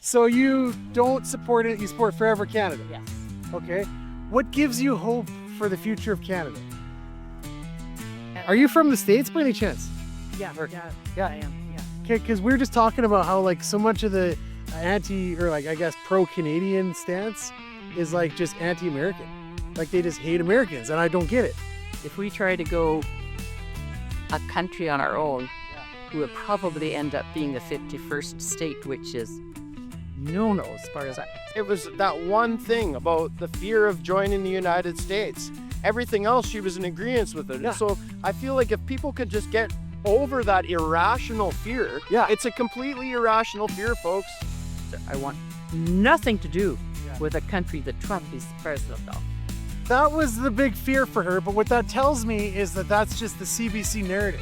So you don't support it, you support Forever Canada? Yes. Okay. What gives you hope for the future of Canada? Are you from the States by any chance? Yeah, Yeah. I am, yeah. Okay, because we were just talking about how like so much of the I guess pro-Canadian stance is like just anti-American. Like they just hate Americans, and I don't get it. If we try to go a country on our own, we would probably end up being the 51st state, which is no as far as I... It was that one thing about the fear of joining the United States. Everything else, she was in agreement with it. Yeah. So I feel like if people could just get over that irrational fear, it's a completely irrational fear, folks. I want nothing to do with a country that Trump is president of. That was the big fear for her, but what that tells me is that that's just the CBC narrative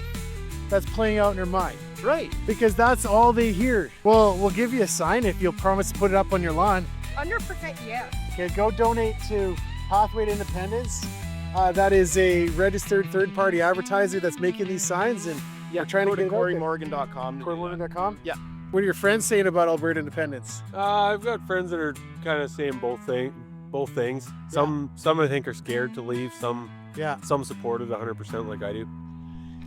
that's playing out in her mind. Right. Because that's all they hear. Well, we'll give you a sign if you'll promise to put it up on your lawn. 100% yes. Okay, go donate to Pathway to Independence. That is a registered third-party advertiser that's making these signs, and we're trying to get it out there. CoreyMorgan.com. CoreyMorgan.com? Yeah. What are your friends saying about Alberta independence? I've got friends that are kind of saying both things. Some I think are scared to leave. Some support it 100% like I do.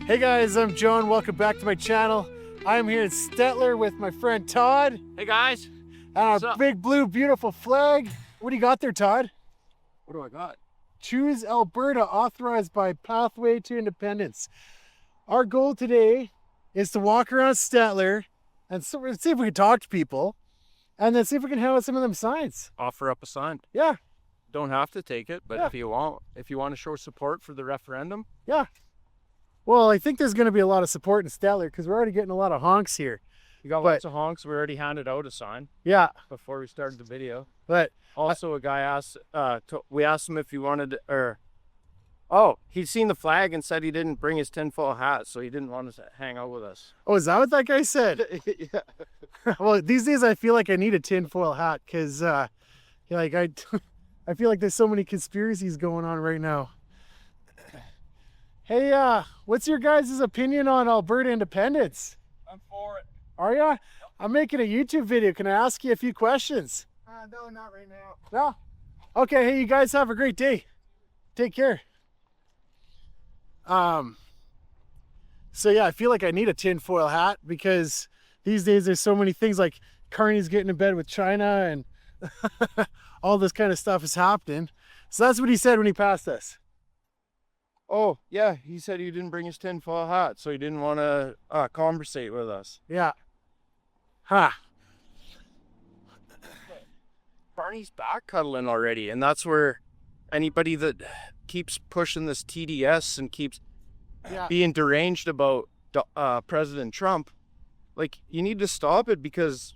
Hey guys, I'm Joe and welcome back to my channel. I'm here in Stettler with my friend Todd. Hey guys. And our big blue beautiful flag. What do you got there, Todd? What do I got? Choose Alberta, authorized by Pathway to Independence. Our goal today is to walk around Stettler and see if we can talk to people and then see if we can hand out some of them signs. Offer up a sign. Yeah. Don't have to take it, but if you want to show support for the referendum. Yeah. Well, I think there's going to be a lot of support in Stettler because we're already getting a lot of honks here. You got lots of honks. We already handed out a sign. Yeah. Before we started the video. But also a guy asked, we asked him if he wanted, he'd seen the flag and said he didn't bring his tinfoil hat, so he didn't want to hang out with us. Oh, is that what that guy said? Yeah. Well, these days I feel like I need a tinfoil hat because, I feel like there's so many conspiracies going on right now. Hey, what's your guys' opinion on Alberta independence? I'm for it. Are ya? Yep. I'm making a YouTube video. Can I ask you a few questions? No, not right now. No? Okay, hey, you guys have a great day. Take care. So yeah, I feel like I need a tinfoil hat because these days there's so many things like Carney's getting in bed with China and all this kind of stuff is happening. So that's what he said when he passed us. Oh, yeah, he said he didn't bring his tinfoil hat, so he didn't want to conversate with us. Yeah. Huh. Barney's backpedaling already, and that's where anybody that keeps pushing this TDS and keeps being deranged about President Trump, like, you need to stop it because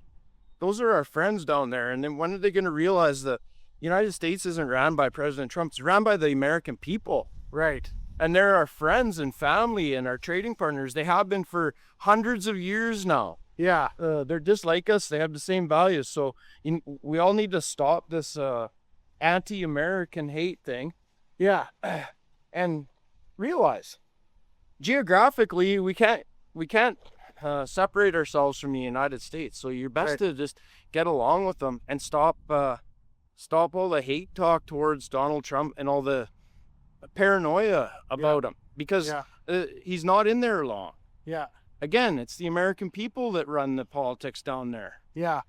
those are our friends down there. And then when are they going to realize that the United States isn't ran by President Trump, it's ran by the American people. Right. And they're our friends and family and our trading partners. They have been for hundreds of years now. Yeah. They're just like us. They have the same values. So we all need to stop this anti-American hate thing. Yeah. And realize geographically we can't separate ourselves from the United States. So you're best to just get along with them and stop all the hate talk towards Donald Trump and all the paranoia about him because he's not in there long. Yeah. Again, it's the American people that run the politics down there. Yeah.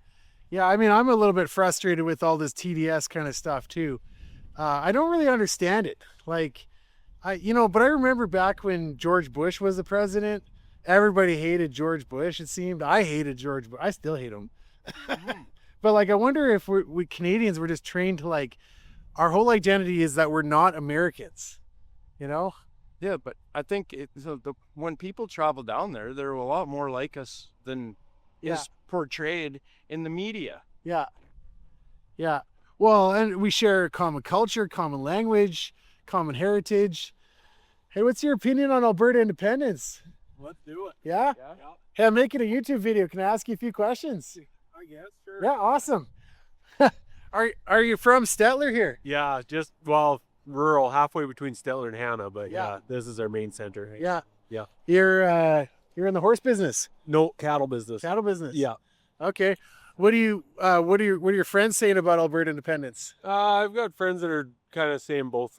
Yeah. I mean, I'm a little bit frustrated with all this TDS kind of stuff too. I don't really understand it. Like, but I remember back when George Bush was the president, everybody hated George Bush. It seemed I hated George Bush. I still hate him. But like, I wonder if we Canadians were just trained to like, our whole identity is that we're not Americans, Yeah, but I think when people travel down there, they're a lot more like us than is portrayed in the media. Yeah. Yeah. Well, and we share common culture, common language, common heritage. Hey, what's your opinion on Alberta independence? Let's do it. Yeah? Hey, I'm making a YouTube video. Can I ask you a few questions? I guess, sure. Yeah, awesome. Are you from Stettler here? Yeah, just, rural, halfway between Stettler and Hannah, but this is our main center. Yeah. Yeah. You're in the horse business? No, cattle business. Cattle business? Yeah. Okay. What are your friends saying about Alberta independence? I've got friends that are kind of saying both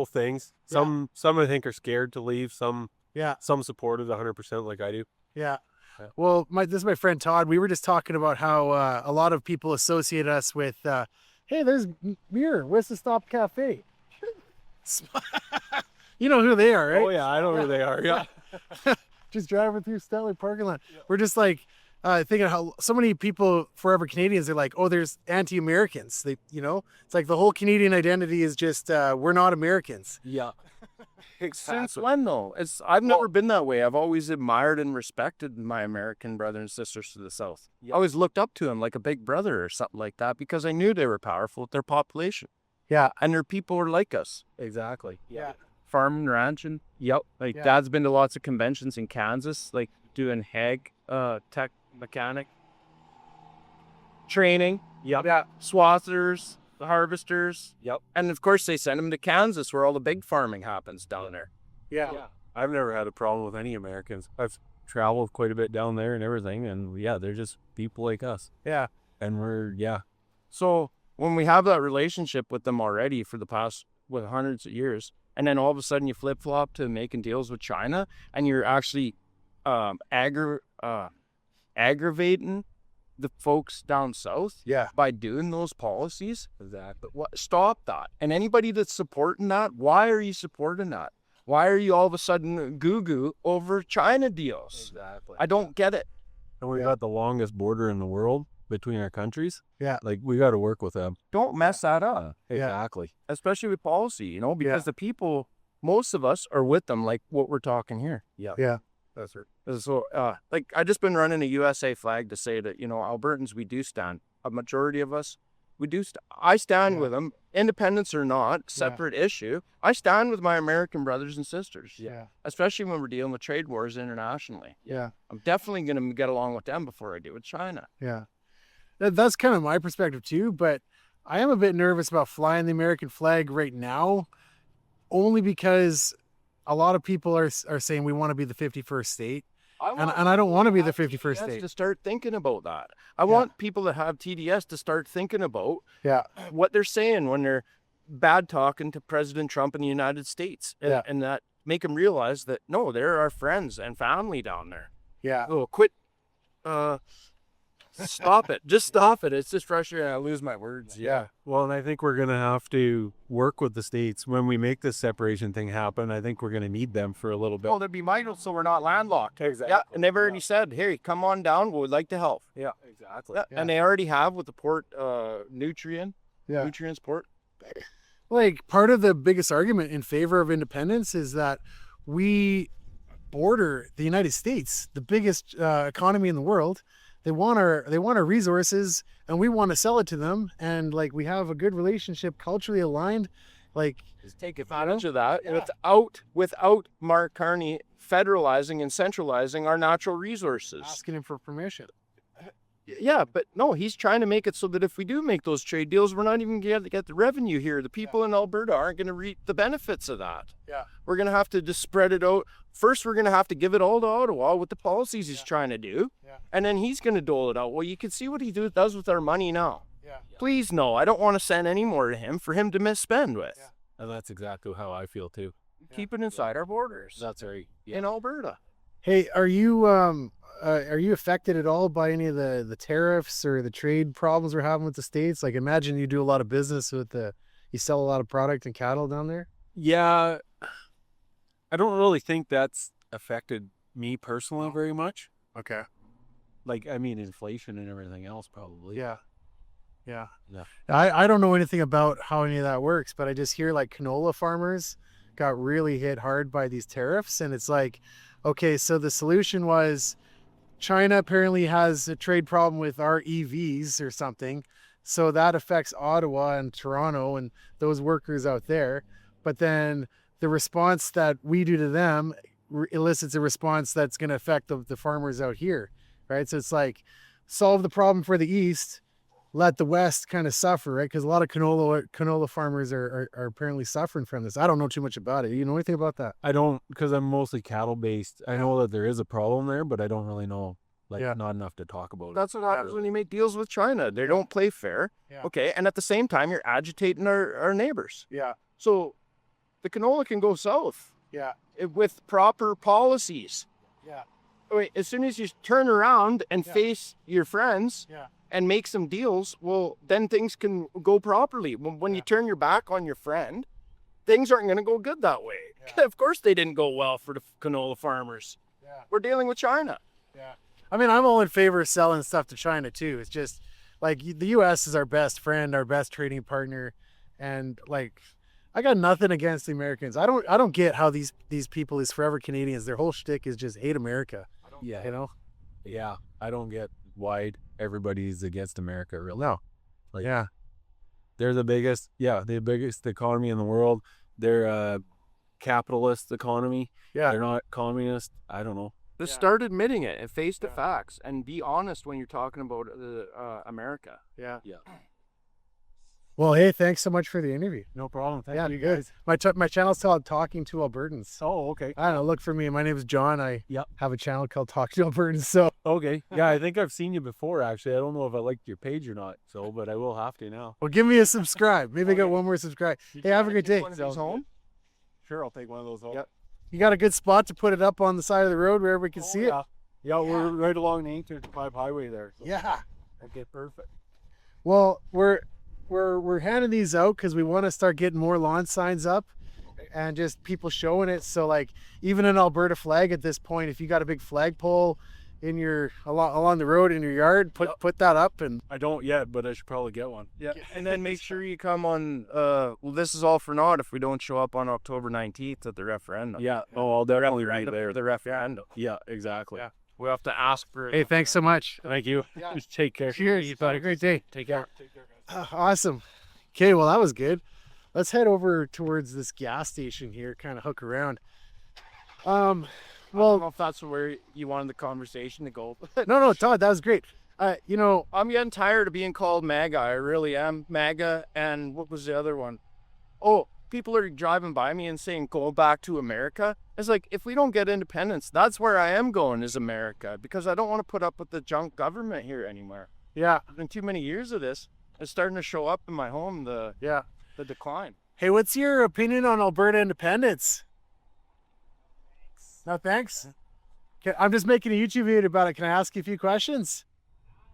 things. Some I think are scared to leave. Some support it 100% like I do. Yeah. Yeah. Well, this is my friend Todd. We were just talking about how a lot of people associate us with, hey, there's Muir, Whistle Stop Cafe. You know who they are, right? Oh yeah, I know who they are. Yeah. Just driving through Stettler parking lot. We're just like thinking how so many people, forever Canadians, are like, oh, there's anti-Americans. It's like the whole Canadian identity is just we're not Americans. Yeah. Since when though? I've never been that way. I've always admired and respected my American brothers and sisters to the south. I always looked up to them like a big brother or something like that because I knew they were powerful with their population. Yeah. And their people are like us. Exactly. Yeah. Farming, ranching. Yep. Dad's been to lots of conventions in Kansas, like doing hag, tech mechanic training. Yep. Yeah. Swathers, the harvesters. Yep. And of course they send them to Kansas where all the big farming happens down there. Yeah. I've never had a problem with any Americans. I've traveled quite a bit down there and everything, and they're just people like us. Yeah. And So when we have that relationship with them already for the past hundreds of years, and then all of a sudden you flip flop to making deals with China, and you're actually aggravating the folks down south by doing those policies. exactly. Stop that. And anybody that's supporting that, why are you supporting that? Why are you all of a sudden goo over China deals? Exactly. I don't get it. And we got the longest border in the world between our countries. Yeah. Like we got to work with them. Don't mess that up. Exactly. Especially with policy, because the people, most of us are with them, like what we're talking here. Yeah. That's right. So, I just been running a USA flag to say that, Albertans, we do stand. A majority of us, we do. I stand with them, independence or not, separate issue. I stand with my American brothers and sisters. Yeah. Especially when we're dealing with trade wars internationally. Yeah. I'm definitely going to get along with them before I do with China. Yeah. That's kind of my perspective too, but I am a bit nervous about flying the American flag right now, only because a lot of people are saying we want to be the 51st state, and I don't want to be the 51st state. To start thinking about that. I want people that have TDS to start thinking about what they're saying when they're bad talking to President Trump in the United States, and that make them realize that no, they're our friends and family down there. Yeah. Oh, quit. Stop it. Just stop it. It's just frustrating. I lose my words. Yeah. Well, and I think we're going to have to work with the states when we make this separation thing happen. I think we're going to need them for a little bit. Well, they'd be mindful so we're not landlocked. Exactly. Yeah, and they've already said, hey, come on down. We'd like to help. Yeah, exactly. Yeah. And they already have with the port nutrients port. Like, part of the biggest argument in favor of independence is that we border the United States, the biggest economy in the world. They want our resources, and we want to sell it to them. And like, we have a good relationship, culturally aligned. Like, Just take advantage of that without Mark Carney federalizing and centralizing our natural resources. asking him for permission. Yeah, but no, he's trying to make it so that if we do make those trade deals, we're not even going to get the revenue here. The people in Alberta aren't going to reap the benefits of that. Yeah. We're going to have to just spread it out. First, we're going to have to give it all to Ottawa with the policies he's trying to do. Yeah. And then he's going to dole it out. Well, you can see what he does with our money now. Yeah. Please, no, I don't want to send any more to him for him to misspend with. Yeah. And that's exactly how I feel too. Keep it inside our borders. That's right. In Alberta. Hey, are you affected at all by any of the tariffs or the trade problems we're having with the states? Like, imagine you do a lot of business with you sell a lot of product and cattle down there. Yeah. I don't really think that's affected me personally very much. Okay. Like, I mean, inflation and everything else probably. Yeah. Yeah. Yeah. I don't know anything about how any of that works, but I just hear like canola farmers got really hit hard by these tariffs. And it's like, okay, so the solution was China apparently has a trade problem with our EVs or something. So that affects Ottawa and Toronto and those workers out there. But then the response that we do to them elicits a response that's going to affect the farmers out here, right? So it's like, solve the problem for the East, let the West kind of suffer, right? Because a lot of canola farmers are apparently suffering from this. I don't know too much about it. You know anything about that? I don't, because I'm mostly cattle based. I know that there is a problem there, but I don't really know like Yeah. not enough to talk about. That's what happens when you make deals with China. They don't play fair. Yeah. Okay, and at the same time, you're agitating our neighbors. Yeah. So the canola can go south Yeah. with proper policies. Yeah. Wait, as soon as you turn around and Yeah. face your friends Yeah. and make some deals, well, then things can go properly. When you Yeah. turn your back on your friend, things aren't going to go good that way. Yeah. Of course, they didn't go well for the canola farmers. Yeah. We're dealing with China. Yeah. I mean, I'm all in favor of selling stuff to China too. It's just like the U.S. is our best friend, our best trading partner, and like I got nothing against the Americans. I don't get how these people, these forever Canadians, their whole shtick is just hate America. Yeah. You know? Yeah. I don't get why everybody's against America, really. No. Like, Yeah. they're the biggest economy in the world. They're a capitalist economy. Yeah. They're not communist. I don't know. Just Yeah. start admitting it and face the Yeah. facts and be honest when you're talking about America. Yeah. Yeah. Well, hey, thanks so much for the interview. No problem. Thank Yeah, you good. guys. My channel's called Talking to Albertans. Oh, okay. I don't know. Look for me. My name is John. I Yep. have a channel called Talking to Albertans. So Okay. Yeah, I think I've seen you before, actually. I don't know if I liked your page or not, so, but I will have to now. well, give me a subscribe. Maybe I got one more subscribe. Hey, have a great day. One of these home? Sure, I'll take one of those home. Yep. You got a good spot to put it up on the side of the road where everybody can see it. Yeah. Yeah, we're right along the 855 highway there. So. Yeah. Okay, perfect. Well, we're handing these out because we want to start getting more lawn signs up and just people showing it. So like even an Alberta flag at this point, if you got a big flagpole in your along the road in your yard, put that up. And I don't yet, but I should probably get one. Yeah, and then make sure you come on, well, this is all for naught if we don't show up on October 19th at the referendum. Yeah. Oh, I'll definitely be the, there. The referendum. Yeah, exactly. Yeah. We have to ask for it. hey, thanks so much. Thank you. Yeah. Just take care. Cheers. You've had a great day. Take care. Awesome. Okay, well that was good. Let's head over towards this gas station here, kind of hook around. I don't Well, know if that's where you wanted the conversation to go. no, Todd, that was great. You know, I'm getting tired of being called MAGA. I really am. MAGA, and what was the other one? Oh, people are driving by me and saying, go back to America. It's like, if we don't get independence, that's where I am going, is America. Because I don't want to put up with the junk government here anymore. yeah, There's been too many years of this. It's starting to show up in my home, the decline. Hey, what's your opinion on Alberta independence? No thanks. Okay, I'm just making a YouTube video about it. Can I ask you a few questions?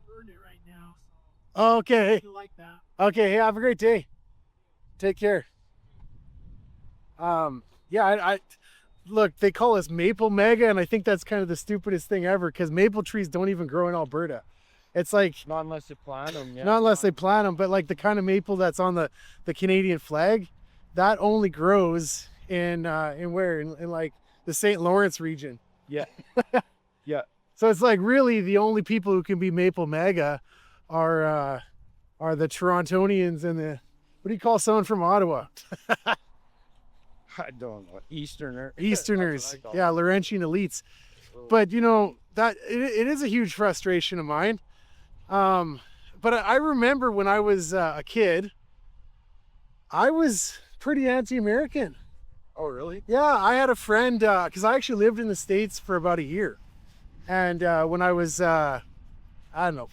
Heard it right now. Okay. You like that? Okay. Hey, have a great day. Take care. Yeah, I look, they call us maple mega, and I think that's kind of the stupidest thing ever because maple trees don't even grow in Alberta. It's like, Not unless you plant them. Yeah. not unless they plant them, but like the kind of maple that's on the Canadian flag, that only grows in where? In like the St. Lawrence region. Yeah. Yeah. So it's like really the only people who can be maple mega are the Torontonians and the, what do you call someone from Ottawa? I don't know. Easterners. Easterners. Yeah, Laurentian elites. But you know, that it is a huge frustration of mine. But I remember when I was a kid, I was pretty anti-American. Oh, really? Yeah, I had a friend, because I actually lived in the States for about a year. And when I was, I don't know,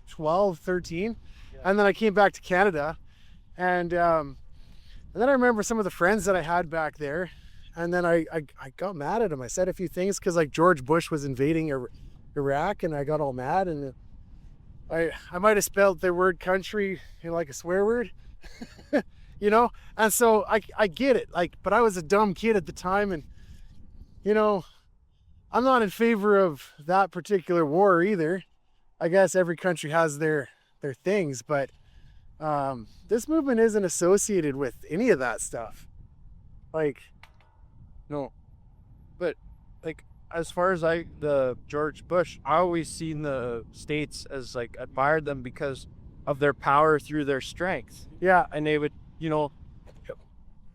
12, 13, and then I came back to Canada. And then I remember some of the friends that I had back there. And then I got mad at them. I said a few things because like George Bush was invading Iraq, and I got all mad. And I might have spelled their word country like a swear word. You know, and so I get it, like, but I was a dumb kid at the time, and you know, I'm not in favor of that particular war either. I guess every country has their things, but this movement isn't associated with any of that stuff. Like, No. But, like, as far as the George Bush, I always seen the States as, like, admired them because of their power through their strength. yeah, And they would, you know,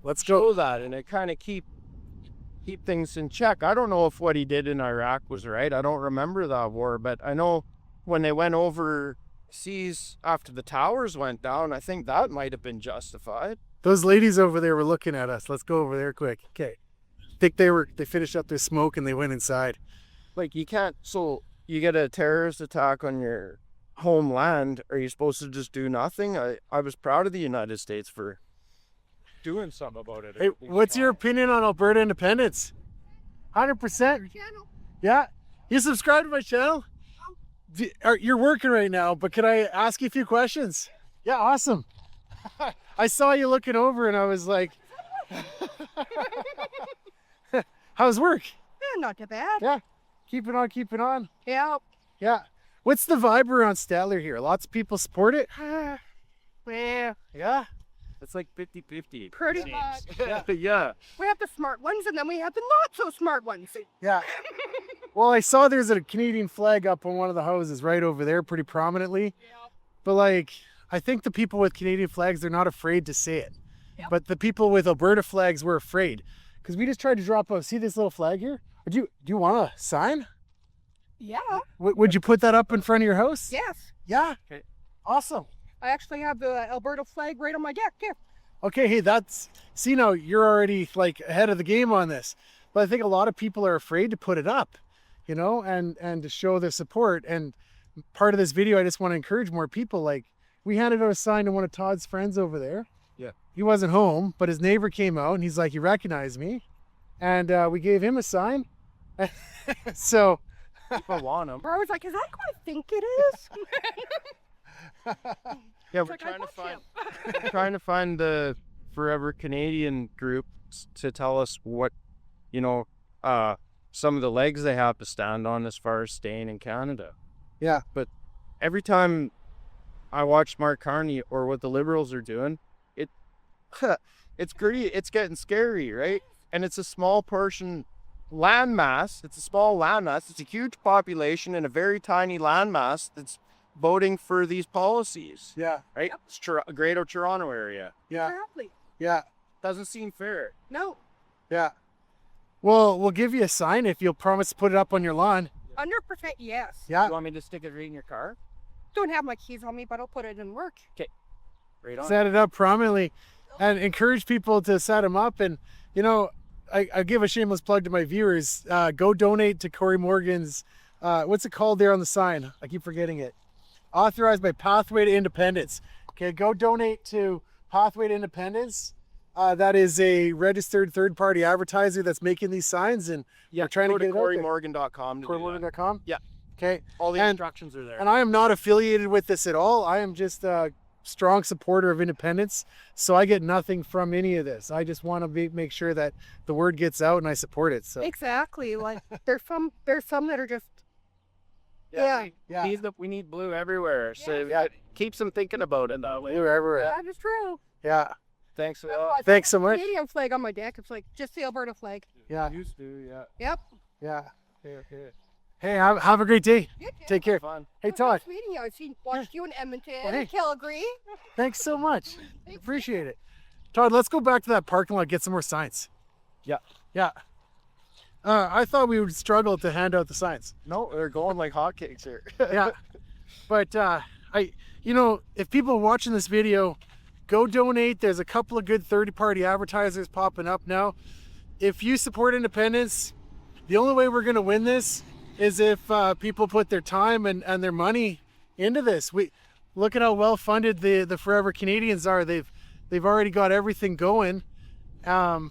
let's go. show that, and it kind of keep things in check. I don't know if what he did in Iraq was right. I don't remember that war, but I know when they went overseas after the towers went down, I think that might have been justified. Those ladies over there were looking at us. Let's go over there quick. Okay. I think they finished up their smoke and they went inside. Like, you can't, so you get a terrorist attack on your homeland, are you supposed to just do nothing? I was proud of the United States for doing something about it. Hey, what's your opinion on Alberta independence? 100%. Yeah. You subscribe to my channel? You're working right now, but can I ask you a few questions? Yeah, awesome. I saw you looking over and I was like, how's work? Yeah, not too bad. Yeah. Keeping on, keeping on. Yeah. Yeah. What's the vibe around Stettler here? Lots of people support it? Well, Yeah. It's like 50-50. pretty much. Yeah. We have the smart ones and then we have the not so smart ones. Yeah. Well, I saw there's a Canadian flag up on one of the houses right over there pretty prominently. Yeah. But like, I think the people with Canadian flags, they're not afraid to say it. Yep. But the people with Alberta flags were afraid. Because we just tried to drop out. See this little flag here? Do you want a sign? Yeah. Would you put that up in front of your house? Yes. Yeah. Okay. Awesome. I actually have the Alberta flag right on my deck. Yeah. Okay, hey, see now you're already like ahead of the game on this. But I think a lot of people are afraid to put it up, you know, and to show their support. And part of this video, I just want to encourage more people. Like, we handed out a sign to one of Todd's friends over there. Yeah. He wasn't home, but his neighbor came out and he's like, he recognized me. And we gave him a sign. So People want them. I was like, is that what I think it is? Yeah, we're like, I want trying to find the Forever Canadian group to tell us what, you know, some of the legs they have to stand on as far as staying in Canada. Yeah. But every time I watch Mark Carney or what the Liberals are doing, it's getting scary, right? And it's a small portion landmass. It's a small landmass. It's a huge population and a very tiny landmass that's voting for these policies, yeah, right? It's Greater Toronto area. yeah, Exactly. yeah, Doesn't seem fair. No. yeah. Well, we'll give you a sign if you'll promise to put it up on your lawn. 100% yes. Yeah. You want me to stick it right in your car? Don't have my keys on me, but I'll put it in work. Right on. Set it up prominently and encourage people to set them up. And, you know, I give a shameless plug to my viewers. Go donate to Corey Morgan's, what's it called there on the sign? I keep forgetting it. Authorized by Pathway to Independence. Okay, go donate to Pathway to Independence. That is a registered third-party advertiser that's making these signs, and Yeah, we're trying to go get to it out there. CoreyMorgan.com. CoreyMorgan.com? Yeah. Okay. All the And- instructions are there. And I am not affiliated with this at all. I am just a strong supporter of independence, so I get nothing from any of this. I just want to make sure that the word gets out, and I support it. So Exactly. Like there's some that are just yeah. yeah, We need blue everywhere. So yeah, keeps them thinking about it that way. we're everywhere. that is true. Yeah, Thanks a That's why lot. I thanks so put much. the Canadian flag on my deck. It's like just the Alberta flag. Yeah, Used to, yeah. Yep. yeah. Okay. Hey, have a great day. You too. Take care. Fun. Hey, Todd. Nice meeting you. I've watched you in Edmonton, Well, hey. Calgary. Thanks so much. Appreciate it. Todd, let's go back to that parking lot, get some more signs. Yeah. Yeah. I thought we would struggle to hand out the signs. No, they're going like hotcakes here. Yeah. But if people are watching this video, go donate. There's a couple of good third-party advertisers popping up now. If you support independence, the only way we're going to win this is if people put their time and their money into this. We look at how well funded the Forever Canadians are. They've already got everything going. Do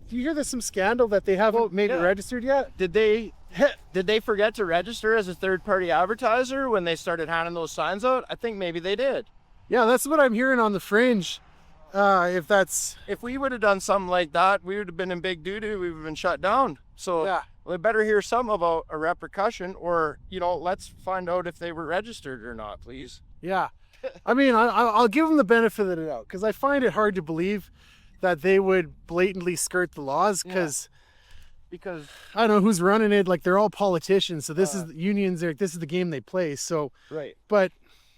you hear there's some scandal that they haven't maybe registered yet? Did they forget to register as a third-party advertiser when they started handing those signs out? I think maybe they did. Yeah, that's what I'm hearing on the fringe. If we would have done something like that, we would have been in big doo-doo. We would have been shut down. So Yeah. we better hear something about a repercussion, or let's find out if they were registered or not, please. Yeah, I mean, I'll give them the benefit of the doubt because I find it hard to believe that they would blatantly skirt the laws because I don't know who's running it. Like, they're all politicians, so this is unions. This is the game they play. So, Right. but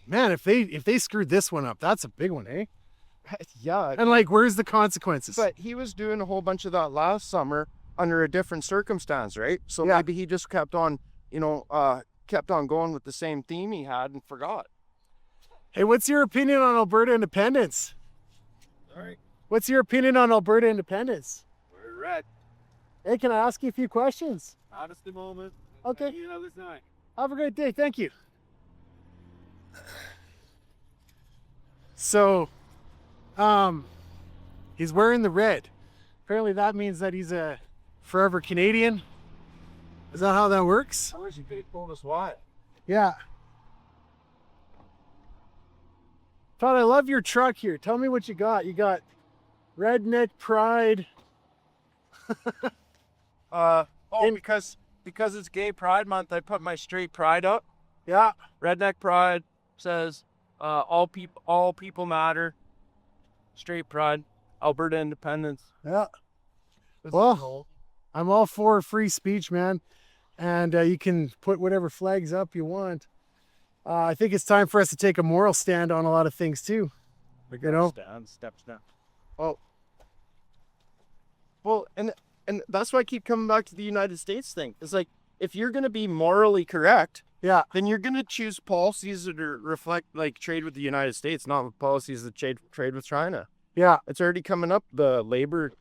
man, if they screwed this one up, that's a big one, eh? Yeah. And like, where's the consequences? But he was doing a whole bunch of that last summer under a different circumstance, right? So Yeah. maybe he just kept on going with the same theme he had and forgot. Hey, what's your opinion on Alberta independence? All right. What's your opinion on Alberta independence? We're red. Hey, can I ask you a few questions? Honest the moment. Okay. You know, this night. Have a great day. Thank you. So, he's wearing the red. Apparently that means that he's a forever Canadian. Is that how that works? I wish you could have told us why. Yeah. Todd, I love your truck here. Tell me what you got. You got Redneck Pride. Because it's Gay Pride Month, I put my straight pride up. Yeah. Redneck Pride says all people matter. Straight pride, Alberta independence. Yeah. Well, I'm all for free speech, man. And you can put whatever flags up you want. I think it's time for us to take a moral stand on a lot of things too. You know? Steps down. Oh. Well, and that's why I keep coming back to the United States thing. It's like, if you're going to be morally correct, yeah, then you're going to choose policies that are reflect like trade with the United States, not policies that trade with China. Yeah. It's already coming up. The labor,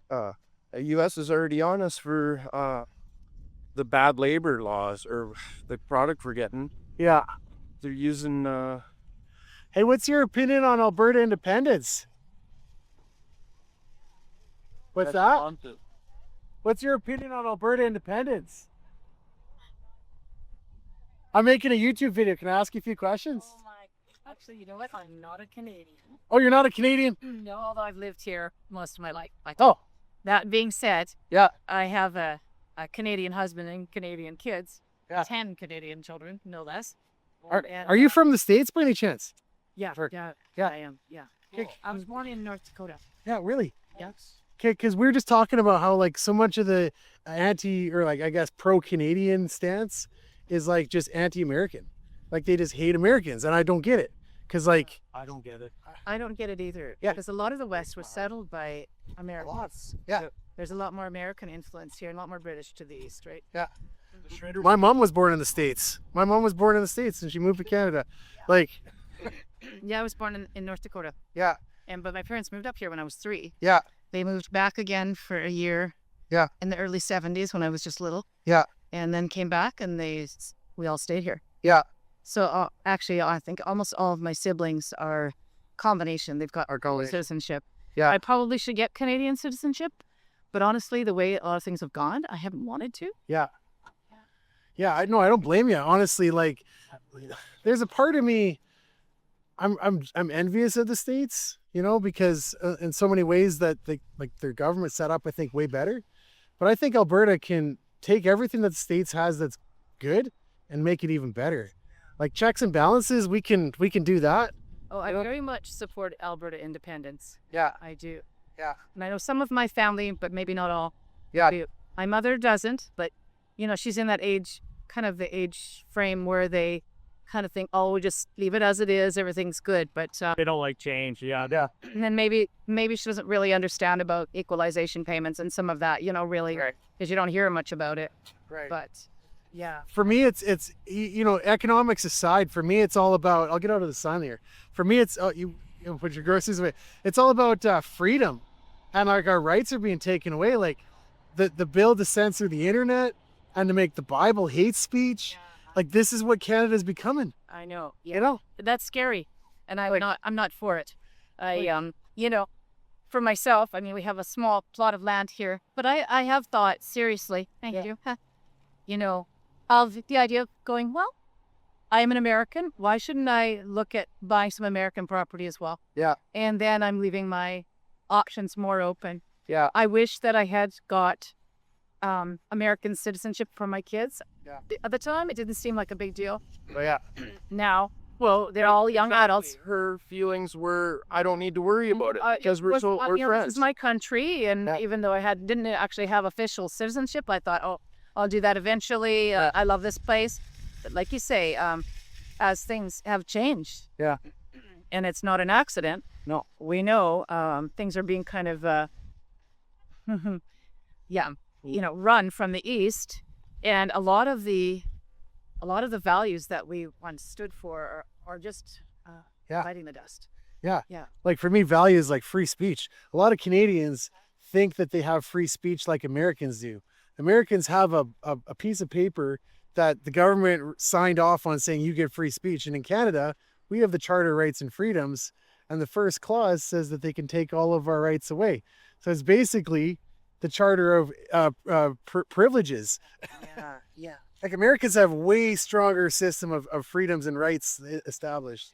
U.S. is already on us for the bad labor laws or the product we're getting. Yeah. They're using. Hey, what's your opinion on Alberta independence? What's that? What's your opinion on Alberta independence? I'm making a YouTube video. Can I ask you a few questions? Oh my! Actually, you know what? I'm not a Canadian. Oh, you're not a Canadian? No, although I've lived here most of my life. Oh. That being said, Yeah. I have a Canadian husband and Canadian kids. Yeah. 10 Canadian children, no less. Are you from the States by any chance? Yeah, Or- yeah, yeah. I am. Yeah. I was born in North Dakota. Yeah, really? Yes. Okay, because we were just talking about how like so much of the or like I guess pro-Canadian stance is like just anti-American. Like they just hate Americans, and I don't get it. Because like I don't get it. I don't get it either. Yeah. Because a lot of the West was settled by Americans. lots. Yeah. There's a lot more American influence here and a lot more British to the east, right? Yeah. My mom was born in the States. And she moved to Canada. Like, Yeah, I was born in North Dakota. yeah, But my parents moved up here when I was 3. yeah, They moved back again for a year. Yeah. In the early 70s when I was just little. yeah, And then came back and we all stayed here. yeah. So actually, I think almost all of my siblings are combination. They've got Our college. citizenship. Yeah. I probably should get Canadian citizenship, but honestly, the way a lot of things have gone, I haven't wanted to. Yeah. Yeah, I don't blame you. Honestly, like there's a part of me I'm envious of the States, you know, because in so many ways that their government set up I think way better. But I think Alberta can take everything that the States has that's good and make it even better. Like checks and balances, we can do that. Oh, I very much support Alberta independence. Yeah. I do. Yeah. And I know some of my family, but maybe not all. Yeah. do. My mother doesn't, but you know, she's in that age, kind of the age frame where they kind of think, oh, we'll just leave it as it is, everything's good. But They don't like change. Yeah. Yeah. and then maybe she doesn't really understand about equalization payments and some of that, you know, really, Right. because you don't hear much about it. Right. But yeah. For me, it's you know, economics aside, for me it's all about, I'll get out of the sun here. For me it's you put your groceries away. It's all about freedom, and like our rights are being taken away. Like the bill to censor the internet and to make the Bible hate speech. Like this is what Canada's becoming. I know. You know. That's scary, and I'm not for it. You know, for myself, I mean, we have a small plot of land here, but I have thought seriously. Thank you. You know, of the idea of going, well, I am an American. Why shouldn't I look at buying some American property as well? Yeah. And then I'm leaving my options more open. Yeah. I wish that I had got American citizenship for my kids. Yeah. At the time, it didn't seem like a big deal. But yeah. Now, well, they're all young adults. Her feelings were, I don't need to worry about it because we're you know, friends. This is my country, and Yeah. even though I didn't actually have official citizenship, I thought, oh, I'll do that eventually. I love this place, but like you say, as things have changed, Yeah. and it's not an accident. No. We know things are being kind of, you know, run from the east, and a lot of the values that we once stood for are just Yeah. biting the dust. Yeah. Yeah. Like for me, values like free speech. A lot of Canadians think that they have free speech like Americans do. Americans have a piece of paper that the government signed off on saying you get free speech. And in Canada, we have the Charter of Rights and Freedoms, and the first clause says that they can take all of our rights away. So it's basically the Charter of Privileges. Yeah, yeah. Like Americans have way stronger system of freedoms and rights established,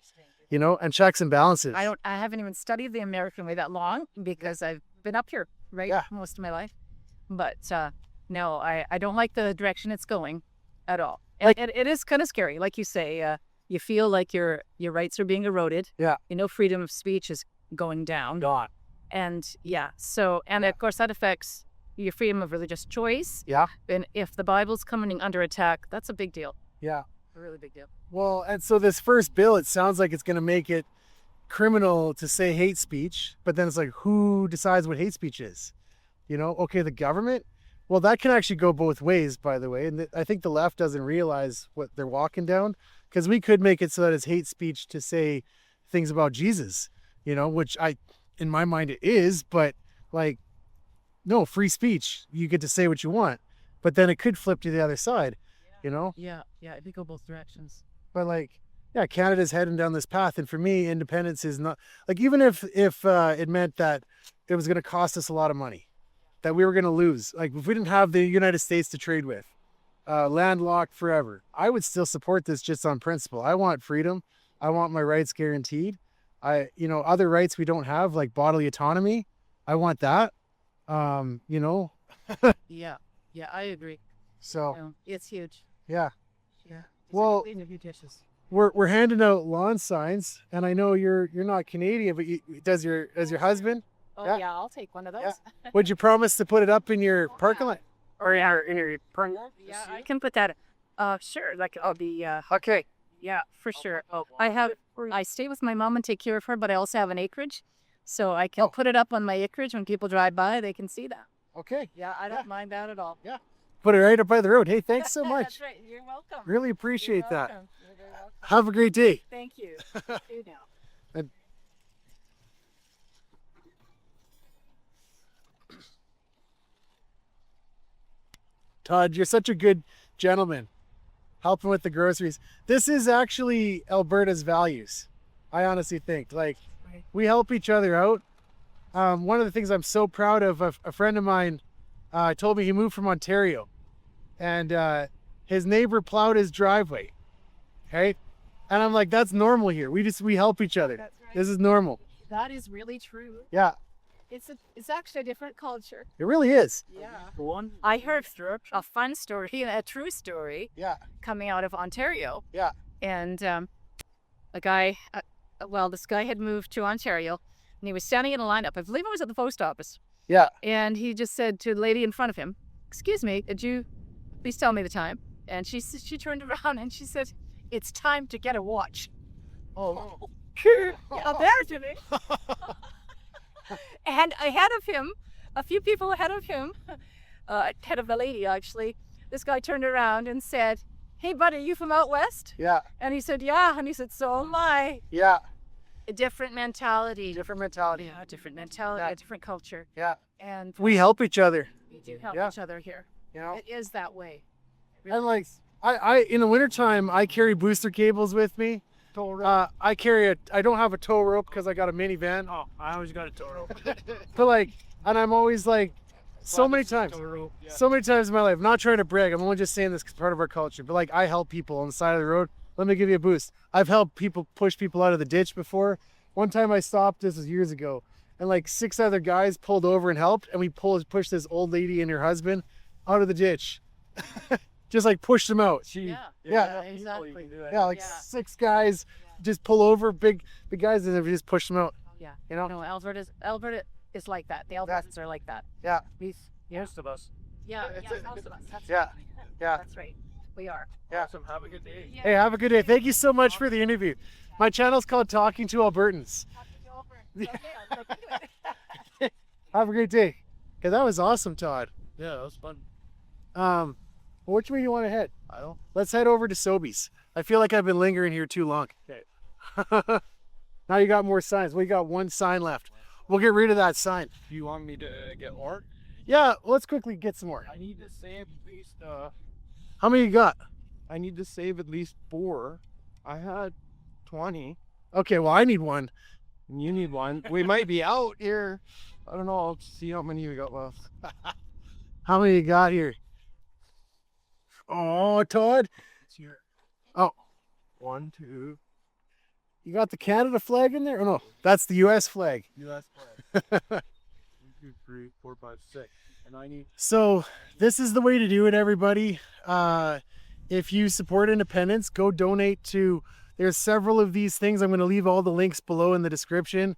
you know, and checks and balances. I haven't even studied the American way that long because I've been up here, right? Yeah. Most of my life. But no, I don't like the direction it's going at all. And it is kind of scary. Like you say, you feel like your rights are being eroded. Yeah. You know, freedom of speech is going down. Gone. And of course that affects your freedom of religious choice. Yeah. And if the Bible's coming under attack, that's a big deal. Yeah. A really big deal. Well, and so this first bill, it sounds like it's going to make it criminal to say hate speech, but then it's like, who decides what hate speech is? You know, okay, the government? Well, that can actually go both ways, by the way. And I think the left doesn't realize what they're walking down, because we could make it so that it's hate speech to say things about Jesus, you know, which in my mind it is, but like, no, free speech. You get to say what you want, but then it could flip to the other side, you know? Yeah, it could go both directions. But like, yeah, Canada's heading down this path. And for me, independence is not like, even if it meant that it was going to cost us a lot of money, that we were going to lose. Like if we didn't have the United States to trade with, landlocked forever, I would still support this just on principle. I want freedom. I want my rights guaranteed. Other rights we don't have, like bodily autonomy. I want that. You know. Yeah, I agree. So it's huge. yeah. Yeah. Well, Clean a few dishes. we're handing out lawn signs, and I know you're not Canadian, but does your husband? Oh Yeah. yeah, I'll take one of those. Yeah. Would you promise to put it up in your parking lot or in your parking lot? Yeah, I can put that. Sure. Like I'll be. Okay. Yeah, for sure. I stay with my mom and take care of her, but I also have an acreage, so I can put it up on my acreage when people drive by. They can see that. Okay. Yeah, I don't mind that at all. Yeah. Put it right up by the road. Hey, thanks so much. That's right. You're welcome. Really appreciate You're that. welcome. You're very welcome. Have a great day. Thank you. You now. Todd, you're such a good gentleman, helping with the groceries. This is actually Alberta's values. I honestly think, like, we help each other out. One of the things I'm so proud of, a friend of mine told me he moved from Ontario, and his neighbor plowed his driveway. Okay, and I'm like, that's normal here. We help each other. That's right. This is normal. That is really true. Yeah, It's actually a different culture. it really is. Yeah. I heard a fun story, a true story, Yeah, coming out of Ontario. yeah, And this guy had moved to Ontario, and he was standing in a lineup. I believe it was at the post office. yeah. And he just said to the lady in front of him, "Excuse me, could you please tell me the time?" And she turned around and she said, "It's time to get a watch." Oh, Embarrassing me. And ahead of him, a few people ahead of him, ahead of the lady actually, this guy turned around and said, "Hey buddy, you from out west?" yeah, And he said, "Yeah." And he said, "So am I." yeah. A different mentality. Different mentality. Yeah, a different mentality, Yeah. a different culture. Yeah, And we help each other. we do help Yeah. each other here. You know. It is that way. It And really like, is. I in the wintertime, I carry booster cables with me. I don't have a tow rope because I got a minivan. Oh, I always got a tow rope. But like, and I'm always like, so many times in my life, I'm not trying to brag. I'm only just saying this 'cause it's part of our culture. But like, I help people on the side of the road. Let me give you a boost. I've helped people push people out of the ditch before. One time I stopped, this was years ago, and like 6 other guys pulled over and helped, and we pushed this old lady and her husband out of the ditch. Just like pushed them out. Yeah. Exactly. Yeah, like Yeah. 6 guys just pull over, big guys, and then we just push them out. Yeah. You know? No, Alberta is like that. The Albertans are like that. Yeah. Most of us. Yeah, most of us. That's Yeah. right. Yeah. That's right. We are. Yeah. Awesome. Have a good day. Yeah. Hey, have a good day. Thank you so much for the interview. My channel's called Talking to Albertans. Have a great day. Okay, that was awesome, Todd. Yeah, that was fun. Which way do you want to head? I don't. Let's head over to Sobeys. I feel like I've been lingering here too long. Okay. Now you got more signs. We got 1 sign left. We'll get rid of that sign. Do you want me to get more? Yeah, let's quickly get some more. I need the same piece. How many you got? I need to save at least 4. I had 20. Okay, well, I need one. And you need one. We might be out here. I don't know. I'll see how many we got left. How many you got here? Oh, Todd. It's here. Oh. 1, 2. You got the Canada flag in there? Oh, no. That's the U.S. flag. U.S. flag. 1, 2, 3, 4, 5, 6. And I need... So this is the way to do it, everybody. If you support independence, go donate to... There's several of these things. I'm going to leave all the links below in the description.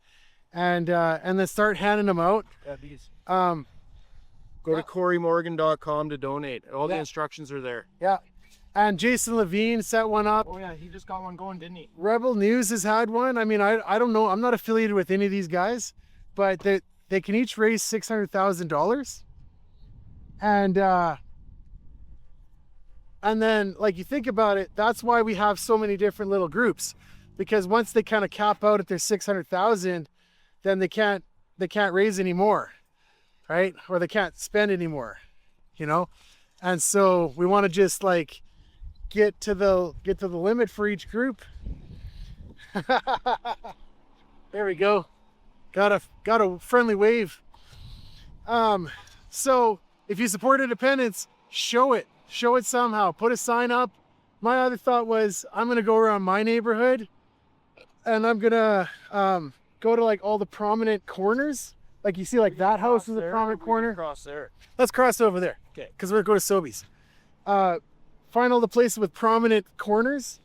And then start handing them out. Yeah, these. Go to CoreyMorgan.com to donate. All the Yeah. instructions are there. Yeah. And Jason Levine set one up. Oh yeah, he just got one going, didn't he? Rebel News has had one. I mean, I don't know. I'm not affiliated with any of these guys, but they can each raise $600,000. And then, like, you think about it, that's why we have so many different little groups, because once they kind of cap out at their 600,000, then they can't raise any more, right? Or they can't spend anymore, you know? And so we want to just like get to the limit for each group. There we go. Got a friendly wave. So if you support independence, show it somehow. Put a sign up. My other thought was I'm gonna go around my neighborhood and I'm gonna go to like all the prominent corners. Like you see, like that house is a prominent corner. Cross there. Let's cross over there. Okay. Because we're going to go to Sobeys. Find all the places with prominent corners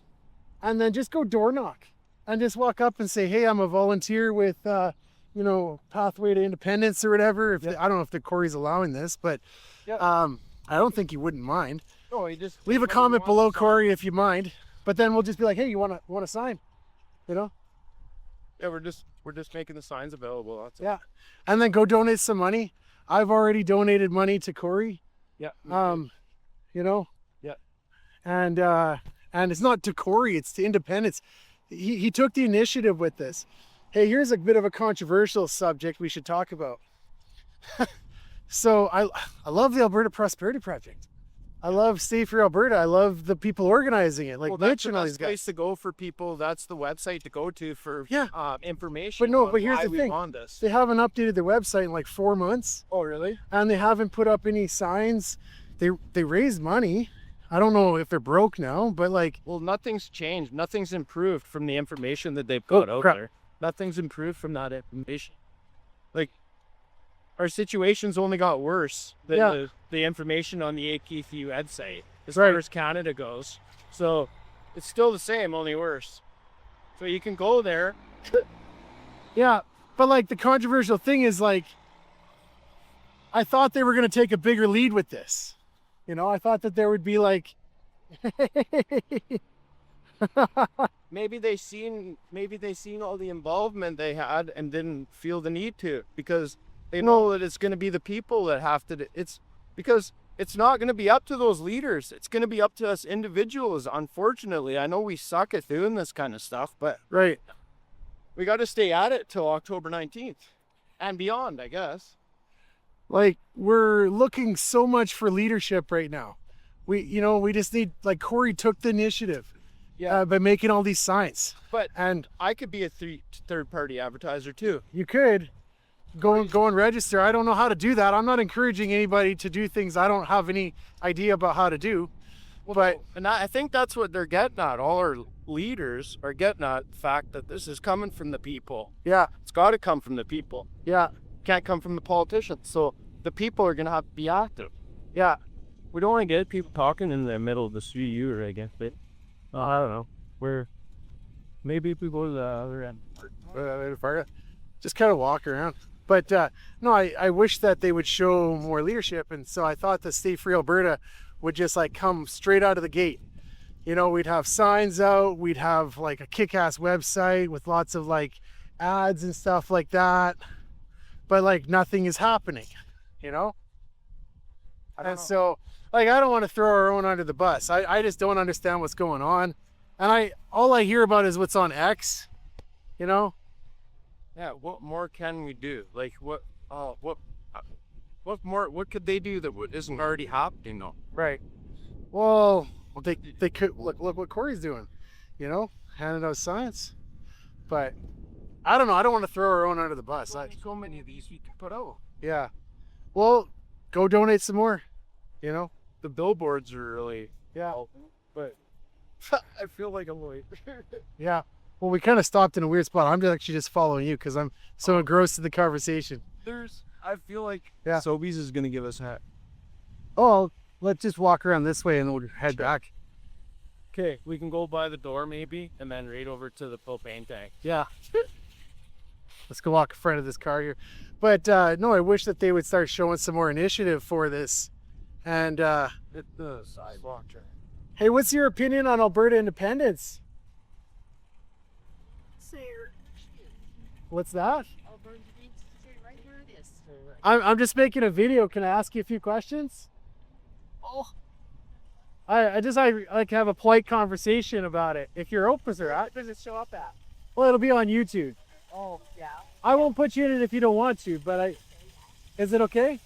and then just go door knock and just walk up and say, hey, I'm a volunteer with, Pathway to Independence or whatever. I don't know if the Corey's allowing this, but I don't think he wouldn't mind. No, you just Leave a comment below, Corey, if you mind. But then we'll just be like, hey, you want to sign? You know? Yeah, we're just making the signs available. That's Yeah. And then go donate some money. I've already donated money to Corey. Yeah. Yeah. And it's not to Corey, it's to independence. He took the initiative with this. Hey, here's a bit of a controversial subject we should talk about. So I love the Alberta Prosperity Project. I love Stay Free Alberta. I love the people organizing it, like Mitch and all these guys. Place to go for people. That's the website to go to for information. But no, but here's the thing. They haven't updated their website in like 4 months. Oh, really? And they haven't put up any signs. They raised money. I don't know if they're broke now, but like... Well, nothing's changed. Nothing's improved from the information that they've got out there. Nothing's improved from that information. Like, our situation's only got worse than the information on the AKFU website as far as Canada goes. So it's still the same, only worse. So you can go there. Yeah, but like the controversial thing is like, I thought they were going to take a bigger lead with this. You know, I thought that there would be like... Maybe they seen all the involvement they had and didn't feel the need to, because they know that it's going to be the people that have to. It's because it's not going to be up to those leaders. It's going to be up to us individuals. Unfortunately, I know we suck at doing this kind of stuff, but we got to stay at it till October 19th and beyond, I guess. Like, we're looking so much for leadership right now. We just need, like, Corey took the initiative by making all these signs. And I could be a third-party advertiser too. You could go and register. I don't know how to do that. I'm not encouraging anybody to do things I don't have any idea about how to do. And I think that's what they're getting at. All our leaders are getting at the fact that this is coming from the people. Yeah. It's got to come from the people. Yeah. Can't come from the politicians. So the people are going to have to be active. Yeah. We don't want to get people talking in the middle of the street either, I guess. But I don't know. Maybe if we go to the other end. Just kind of walk around. But no, I wish that they would show more leadership. And so I thought the Stay Free Alberta would just like come straight out of the gate. You know, we'd have signs out. We'd have like a kick-ass website with lots of like ads and stuff like that. But like nothing is happening, you know? So like, I don't want to throw our own under the bus. I just don't understand what's going on. And all I hear about is what's on X, you know? Yeah, what more can we do? Like, what more, what could they do that isn't already happening though? Right. Well, Well, they could look what Corey's doing, you know, handing out science. But I don't know. I don't want to throw our own under the bus. So many of these we could put out. Yeah. Well, go donate some more. You know. The billboards are really But I feel like I'm late. Yeah. Well, we kind of stopped in a weird spot. I'm actually just following you because I'm so engrossed in the conversation. I feel like Yeah. Sobeys is gonna give us that. Oh, let's just walk around this way and we'll head back. Okay, we can go by the door maybe, and then right over to the propane tank. Yeah. Let's go walk in front of this car here. But no, I wish that they would start showing some more initiative for this. And Hit the sidewalk. hey, what's your opinion on Alberta independence? What's that? I'm just making a video. Can I ask you a few questions? Oh, I like to have a polite conversation about it. If you're open to that. Does it show up at? Well, it'll be on YouTube. Oh, yeah. I won't put you in it if you don't want to, but is it okay?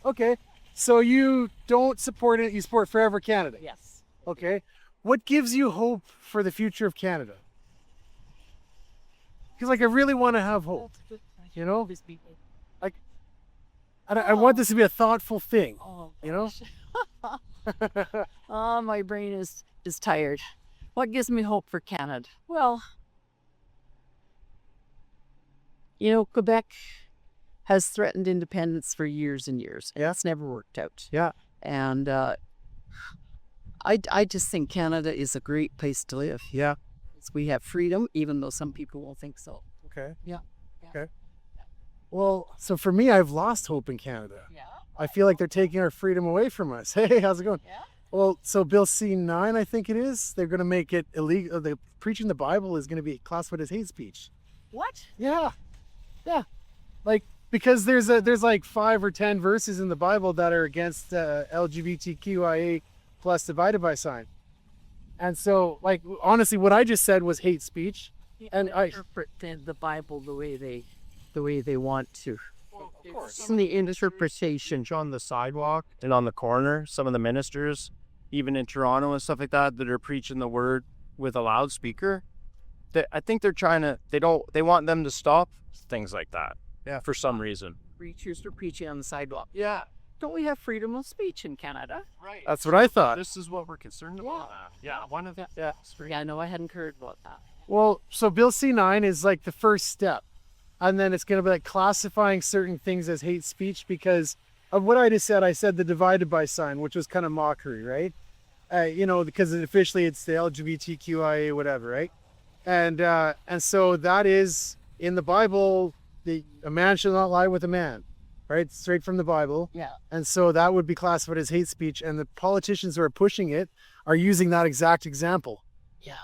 Okay. So you don't support it, you support Forever Canada? Yes. Okay. What gives you hope for the future of Canada? Because like I really want to have hope, you know? Like, I want this to be a thoughtful thing, Oh, you know? oh, my brain is tired. What gives me hope for Canada? Well, you know, Quebec has threatened independence for years and years. Yeah. It's never worked out. Yeah. And I just think Canada is a great place to live. Yeah. We have freedom, even though some people won't think so. Okay. Yeah. Okay. Well, so for me, I've lost hope in Canada. Yeah. I feel like they're taking our freedom away from us. Hey, how's it going? Yeah. Well, so Bill C-9, I think it is, they're going to make it illegal. The preaching the Bible is going to be classified as hate speech. What? Yeah. Yeah. Like, because there's like 5 or 10 verses in the Bible that are against LGBTQIA plus divided by sign. And so, like, honestly, what I just said was hate speech. And I interpret the Bible the way they want to. Well, of course. In the interpretation. On the sidewalk and on the corner, some of the ministers, even in Toronto and stuff like that are preaching the word with a loudspeaker. I think they're trying to. They want them to stop things like that. Yeah. For some reason. Preachers are preaching on the sidewalk. Yeah. Don't we have freedom of speech in Canada? Right. That's what I thought. This is what we're concerned about. Yeah. One of Yeah. Yeah, no, I hadn't heard about that. Well, so Bill C-9 is like the first step. And then it's going to be like classifying certain things as hate speech because of what I just said. I said the divided by sign, which was kind of mockery, right? You know, because officially it's the LGBTQIA whatever, right? And so that is in the Bible, a man shall not lie with a man, right? Straight from the Bible. Yeah. And so that would be classified as hate speech. And the politicians who are pushing it are using that exact example. Yeah.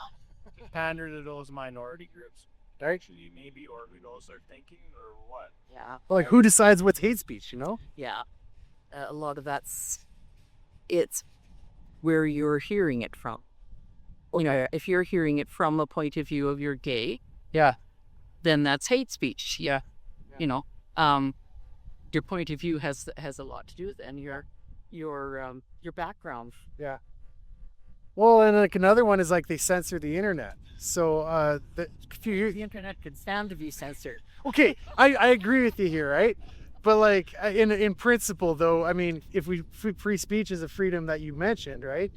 Pander to those minority groups. Right? Actually, maybe, or who knows they're thinking, or what? Yeah. Like, who decides what's hate speech, you know? Yeah. A lot of it's where you're hearing it from. You know, if you're hearing it from a point of view of you're gay, Yeah. then that's hate speech. Yeah. You know, your point of view has a lot to do with it, and your background. Yeah. Well, and like another one is like they censor the internet. So the few years. The internet could stand to be censored. Okay, I agree with you here, right? But like in principle, though, I mean, if free speech is a freedom that you mentioned, right?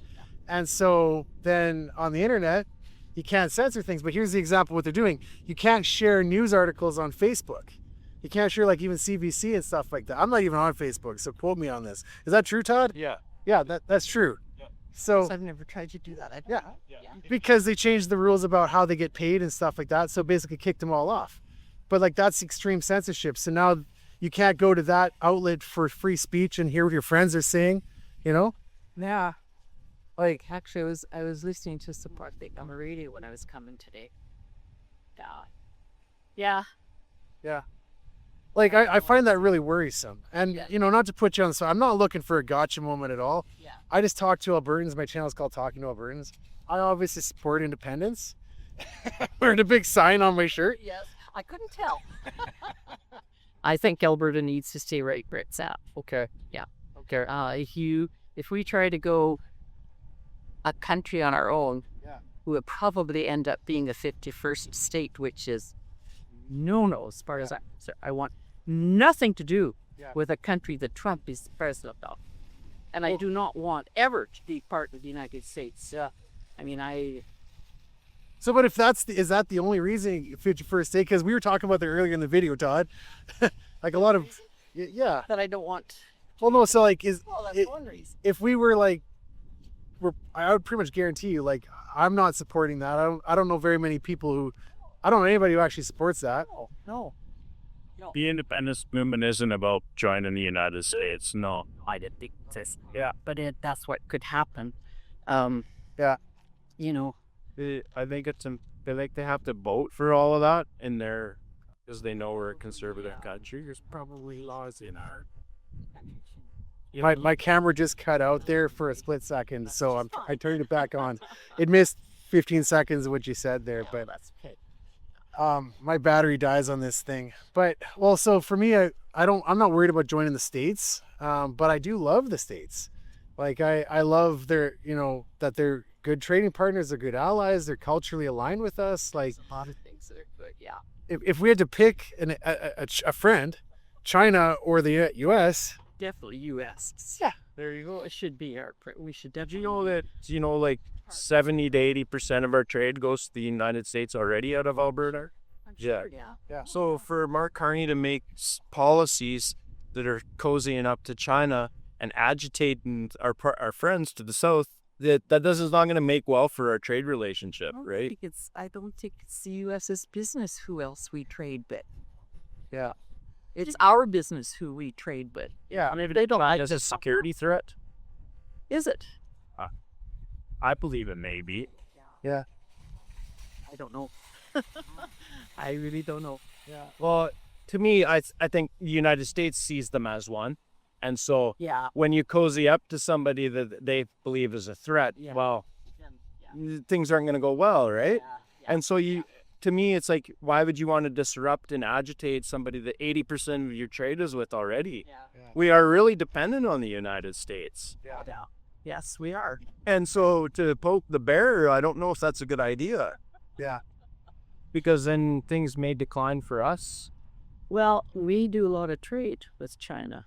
And so then on the internet, you can't censor things. But here's the example of what they're doing: you can't share news articles on Facebook. You can't share like even CBC and stuff like that. I'm not even on Facebook, so quote me on this. Is that true, Todd? Yeah. Yeah, that's true. So I've never tried to do that. yeah, because they changed the rules about how they get paid and stuff like that. So basically kicked them all off. But like that's extreme censorship. So now you can't go to that outlet for free speech and hear what your friends are saying, you know? Yeah. Like actually, I was listening to support thing on the radio when I was coming today. Yeah. Yeah. Yeah. Like I find that really worrisome. And you know, not to put you on the spot, I'm not looking for a gotcha moment at all. Yeah. I just talk to Albertans. My channel is called Talking to Albertans. I obviously support independence. Wearing a big sign on my shirt. Yes. I couldn't tell. I think Alberta needs to stay right where it's at. Okay. Yeah. Okay. If we try to go a country on our own, Yeah. we would probably end up being a 51st state, which is no, as far as I want nothing to do with a country that Trump is the president of. And I do not want ever to be part of the United States. So, but if is that the only reason 51st state? Because we were talking about that earlier in the video, Todd. Like a lot of, yeah. That I don't want. Well, no. So like, That's one reason. if we were like, I would pretty much guarantee you, like, I'm not supporting that. I don't know very many people who, I don't know anybody who actually supports that. No. The independence movement isn't about joining the United States. No. I didn't think this. Yeah. But that's what could happen. Yeah. You know. I think they have to vote for all of that in there because they know we're a conservative country. There's probably laws in our. My camera just cut out there for a split second, so I turned it back on. It missed 15 seconds of what you said there, but That's okay. my battery dies on this thing. But well, so for me, I'm not worried about joining the States, but I do love the States. Like I love that they're good trading partners, they're good allies, they're culturally aligned with us. Like A lot of things that are good. Yeah. if we had to pick a friend, China or the U.S. Definitely U.S. Yeah. There you go. It should be we should Did definitely. you know that? Like 70 to 80% of our trade goes to the United States already out of Alberta. I'm Yeah. sure, yeah. So for Mark Carney to make policies that are cozying up to China and agitating our friends to the south, that is not going to make well for our trade relationship, right? I don't think it's the U.S.'s business who else we trade with. Yeah. It's our business who we trade with. Yeah. And if they don't, As a security threat, is it? I believe it may be. Yeah. I don't know. I really don't know. Yeah. well, to me, I think the United States sees them as one, and so Yeah. when you cozy up to somebody that they believe is a threat, Yeah. well, Yeah. things aren't going to go well, right? Yeah. And so to me, it's like, why would you want to disrupt and agitate somebody that 80% of your trade is with already? Yeah. We are really dependent on the United States. Yeah. Yes, we are. And so to poke the bear, I don't know if that's a good idea. Yeah. Because then things may decline for us. Well, we do a lot of trade with China,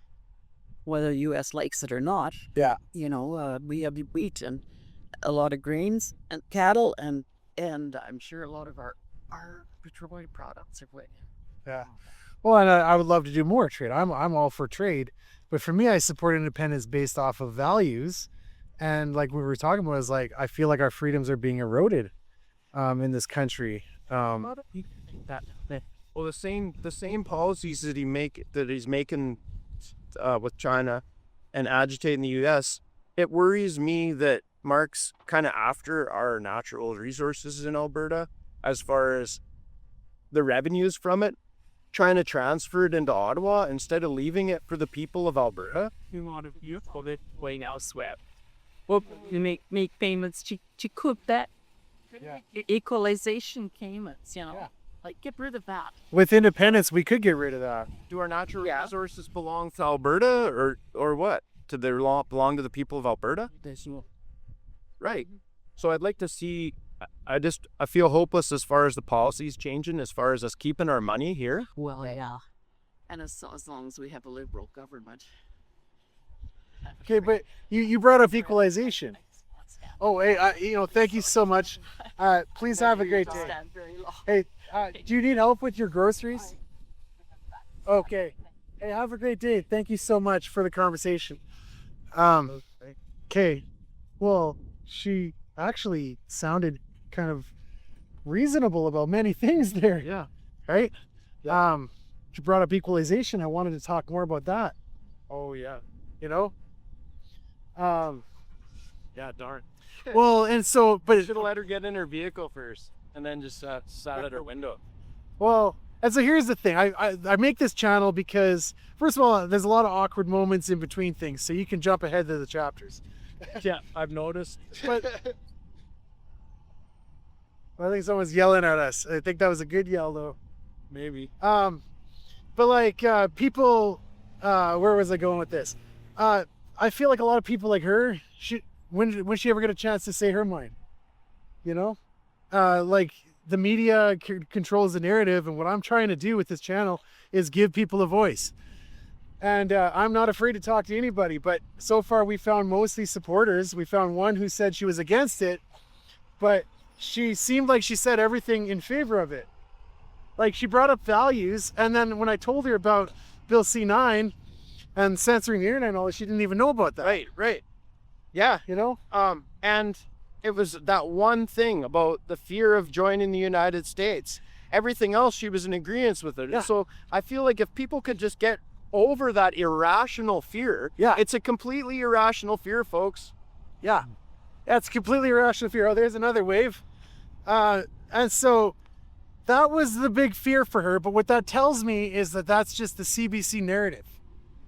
whether the U.S. likes it or not. Yeah. We have wheat and a lot of grains and cattle and I'm sure a lot of our petroleum products are with. Yeah. Well, and I would love to do more trade. I'm all for trade, but for me, I support independence based off of values, and like we were talking about, is like I feel like our freedoms are being eroded, in this country. Well, the same policies that he's making with China and agitating the U.S. It worries me that Mark's kind of after our natural resources in Alberta, as far as the revenues from it, trying to transfer it into Ottawa instead of leaving it for the people of Alberta. You want to use it way elsewhere. Well, you make payments to cook that. Yeah. Equalization payments, Yeah. like get rid of that. With independence, we could get rid of that. Do our natural resources belong to Alberta or what? Do they belong to the people of Alberta? There's no. Right. So I'd like to see, I feel hopeless as far as the policies changing, as far as us keeping our money here. Well, yeah. And as long as we have a liberal government. Okay, but you brought up equalization. Oh, hey, thank you so much. Please have a great day. Hey, do you need help with your groceries? Okay. Hey, have a great day. Thank you so much for the conversation. Okay. Well, she actually sounded kind of reasonable about many things there. Yeah. Right? She brought up equalization. I wanted to talk more about that. Oh, yeah. Yeah, darn. Well, and so, but Should have let her get in her vehicle first and then just sat at her window. well, and so here's the thing. I make this channel because, first of all, there's a lot of awkward moments in between things, so you can jump ahead to the chapters. Yeah, I've noticed. But I think someone's yelling at us. I think that was a good yell, though. Maybe. But like people, where was I going with this? I feel like a lot of people like her, when she ever get a chance to say her mind? You know, like the media controls the narrative, and what I'm trying to do with this channel is give people a voice. And I'm not afraid to talk to anybody, but so far we found mostly supporters. We found one who said she was against it, but she seemed like she said everything in favor of it. Like she brought up values, and then when I told her about Bill C9 and censoring the internet and all that, she didn't even know about that. Right. Yeah. You know? And it was that one thing about the fear of joining the United States. Everything else, she was in agreement with it. Yeah. So I feel like if people could just get over that irrational fear, it's a completely irrational fear, folks. Yeah, that's completely irrational fear. Oh, there's another wave. And so that was the big fear for her. But what that tells me is that that's just the CBC narrative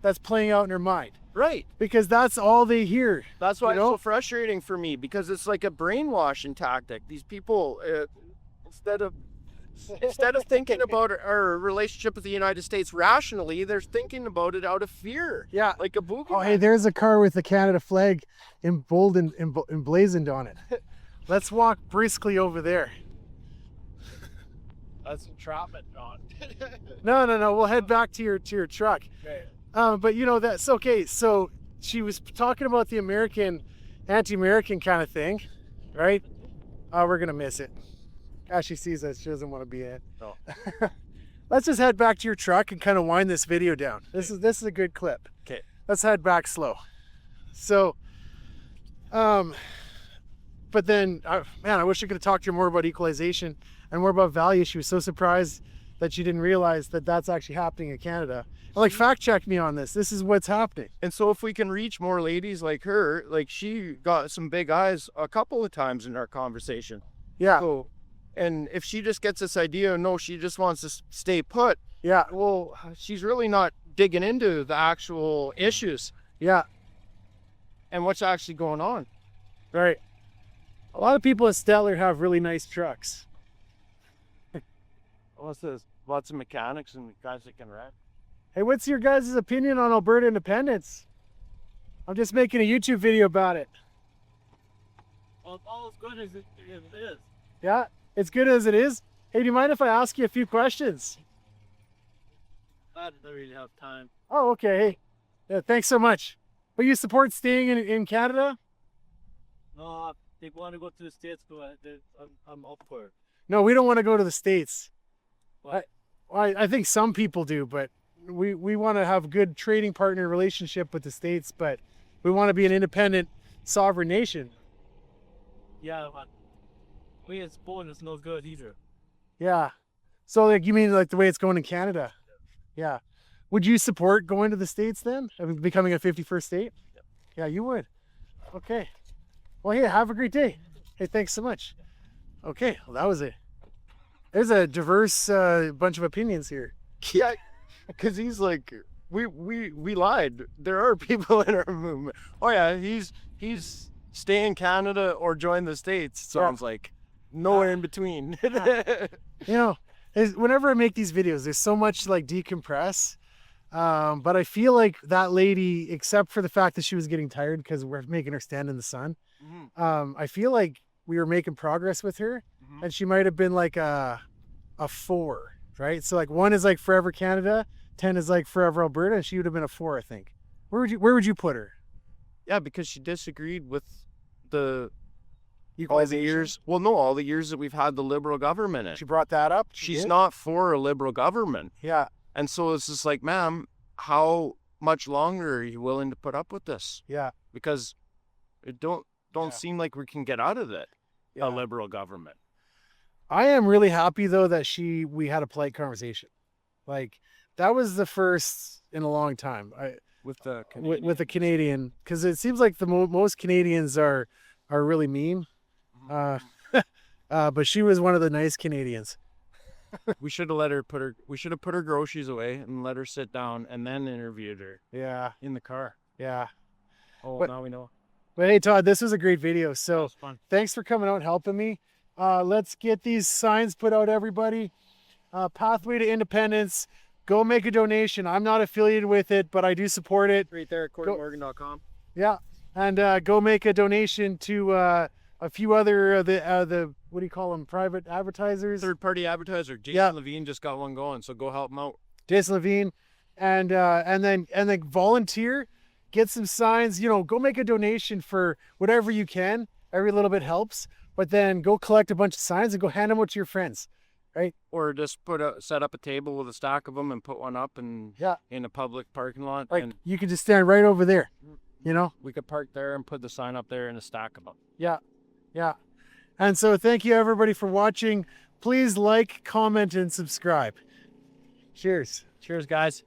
that's playing out in her mind. Right. Because that's all they hear. That's why it's so frustrating for me, because it's like a brainwashing tactic. These people, instead of thinking about our relationship with the United States rationally, they're thinking about it out of fear. Yeah. Like a boogeyman. Oh, hey, there's a car with the Canada flag emblazoned on it. Let's walk briskly over there. That's entrapment, John. No. We'll head back to your truck. Okay. But you know, that's okay. So she was talking about the anti-American kind of thing, right? We're gonna miss it. As she sees us, she doesn't want to be in. No. Let's just head back to your truck and kind of wind this video down. This is a good clip. Okay. Let's head back slow. So, but then, man, I wish I could have talked to her more about equalization and more about value. She was so surprised that she didn't realize that that's actually happening in Canada. And like, fact check me on this. This is what's happening. And so if we can reach more ladies like her, like she got some big eyes a couple of times in our conversation. Yeah. So, and if she just gets this idea, no, she just wants to stay put. Yeah. Well, she's really not digging into the actual issues. Yeah. And what's actually going on. Right. A lot of people at Stettler have really nice trucks. What's this? Lots of mechanics and guys that can rent. Hey, what's your guys' opinion on Alberta independence? I'm just making a YouTube video about it. Well, it's all as good as it is. Yeah, it's good as it is. Hey, do you mind if I ask you a few questions? I don't really have time. Oh, okay. Hey, yeah, thanks so much. But you support staying in Canada? No, they want to go to the States, but I'm up for it. No, we don't want to go to the States. What? I think some people do, but we want to have a good trading partner relationship with the States, but we want to be an independent, sovereign nation. Yeah, but we as born is no good either. Yeah. So like, you mean like the way it's going in Canada? Yeah. Would you support going to the States then? I mean, becoming a 51st state? Yep. Yeah, you would. Okay. Well, hey, have a great day. Hey, thanks so much. Okay. Well, that was it. There's a diverse bunch of opinions here. Yeah, because he's like, we lied. There are people in our movement. Oh yeah, he's stay in Canada or join the States. Sounds like nowhere in between. You know, whenever I make these videos, there's so much like decompress. But I feel like that lady, except for the fact that she was getting tired because we're making her stand in the sun, I feel like we were making progress with her, and she might have been like a 4, right? So like 1 is like forever Canada, 10 is like forever Alberta, and she would have been a 4, I think. Where would you put her? Yeah, because she disagreed with all the years. Well, no, all the years that we've had the Liberal government in. She brought that up. She's not for a Liberal government. Yeah. And so it's just like, ma'am, how much longer are you willing to put up with this? Yeah. Because it don't seem like we can get out of it. Yeah. A Liberal government. I am really happy though that we had a polite conversation. Like that was the first in a long time. With the Canadian, because it seems like the most Canadians are really mean. But she was one of the nice Canadians. We should have put her groceries away and let her sit down and then interviewed her. Yeah. In the car. Yeah. Oh, now we know. But hey, Todd, this was a great video. So Fun. thanks for coming out and helping me. Let's get these signs put out, everybody. Pathway to Independence. Go make a donation. I'm not affiliated with it, but I do support it. Right there at CoreyMorgan.com. Yeah. and go make a donation to a few other the what do you call them, private advertisers, Third-party advertiser. Jason Levine just got one going, so go help him out. Jason Levine, and then volunteer, get some signs. Go make a donation for whatever you can. Every little bit helps. But then go collect a bunch of signs and go hand them out to your friends, right? Or just set up a table with a stack of them and put one up in a public parking lot. Like and you could just stand right over there, we could park there and put the sign up there and a stack of them. Yeah. And so thank you everybody for watching. Please like, comment, and subscribe. Cheers. Cheers, guys.